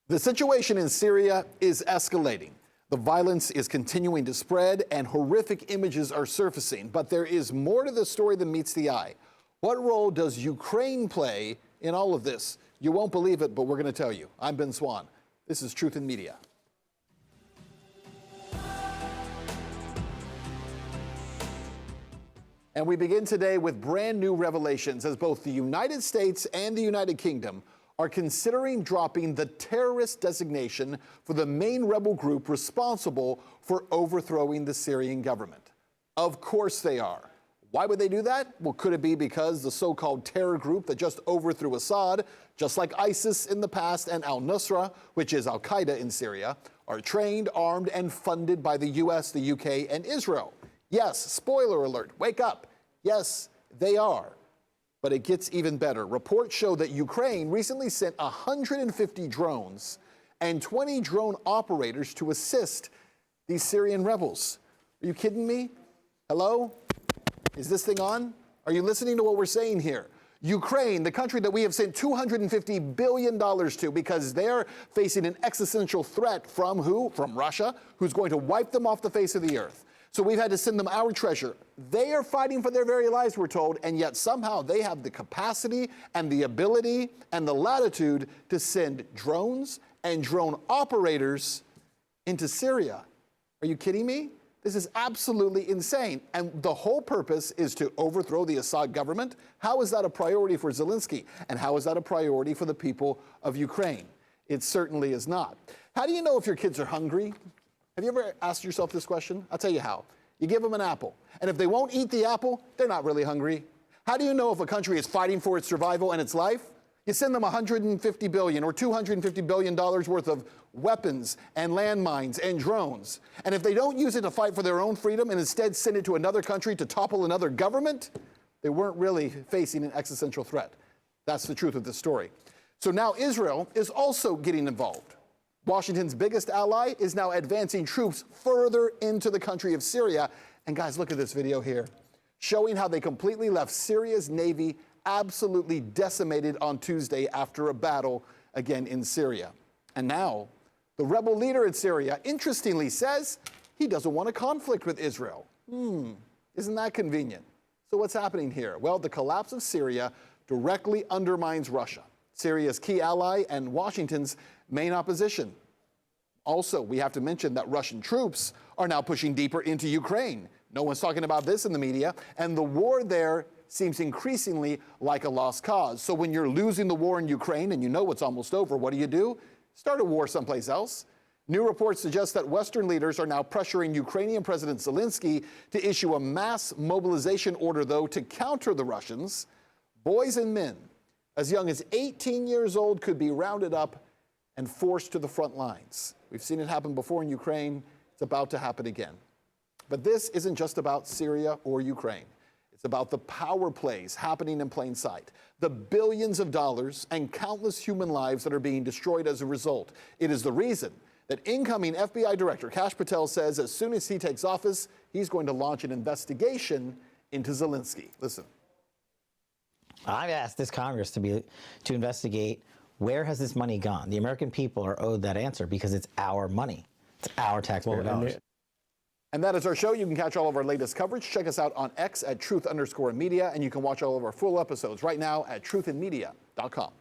The situation in Syria is escalating. The violence is continuing to spread and horrific images are surfacing. But there is more to the story than meets the eye. What role does Ukraine play in all of this? You won't believe it, but we're going to tell you. I'm Ben Swan. This is Truth in Media. And we begin today with brand new revelations as both the United States and the United Kingdom are considering dropping the terrorist designation for the main rebel group responsible for overthrowing the Syrian government. Of course they are. Why would they do that? Well, could it be because the so-called terror group that just overthrew Assad, just like ISIS in the past and al-Nusra, which is al-Qaeda in Syria, are trained, armed, and funded by the US, the UK, and Israel? Yes, spoiler alert, wake up. Yes, they are. But it gets even better. Reports show that Ukraine recently sent 150 drones and 20 drone operators to assist these Syrian rebels. Are you kidding me? Hello? Is this thing on? Are you listening to what we're saying here? Ukraine, the country that we have sent $250 billion to because they're facing an existential threat from who? From Russia, who's going to wipe them off the face of the earth. So we've had to send them our treasure. They are fighting for their very lives, we're told, and yet somehow they have the capacity and the ability and the latitude to send drones and drone operators into Syria. Are you kidding me? This is absolutely insane. And the whole purpose is to overthrow the Assad government. How is that a priority for Zelensky? And how is that a priority for the people of Ukraine? It certainly is not. How do you know if your kids are hungry? Have you ever asked yourself this question? I'll tell you how. You give them an apple, and if they won't eat the apple, they're not really hungry. How do you know if a country is fighting for its survival and its life? You send them $150 billion or $250 billion worth of weapons and landmines and drones. And if they don't use it to fight for their own freedom and instead send it to another country to topple another government, they weren't really facing an existential threat. That's the truth of this story. So now Israel is also getting involved. Washington's biggest ally is now advancing troops further into the country of Syria. And guys, look at this video here, showing how they completely left Syria's navy absolutely decimated on Tuesday after a battle again in Syria. And now the rebel leader in Syria, interestingly, says he doesn't want a conflict with Israel. Isn't that convenient? So what's happening here? Well, the collapse of Syria directly undermines Russia, Syria's key ally and Washington's main opposition. Also, we have to mention that Russian troops are now pushing deeper into Ukraine. No one's talking about this in the media, and the war there seems increasingly like a lost cause. So when you're losing the war in Ukraine and you know it's almost over, what do? Start a war someplace else. New reports suggest that Western leaders are now pressuring Ukrainian President Zelensky to issue a mass mobilization order, though, to counter the Russians. Boys and men as young as 18 years old could be rounded up and forced to the front lines. We've seen it happen before in Ukraine. It's about to happen again. But this isn't just about Syria or Ukraine. It's about the power plays happening in plain sight, the billions of dollars and countless human lives that are being destroyed as a result. It is the reason that incoming FBI Director Kash Patel says as soon as he takes office, he's going to launch an investigation into Zelensky. Listen. I've asked this Congress to investigate where has this money gone. The American people are owed that answer because it's our money. It's our taxpayer dollars. And that is our show. You can catch all of our latest coverage. Check us out on X at Truth_Media, and you can watch all of our full episodes right now at truthinmedia.com.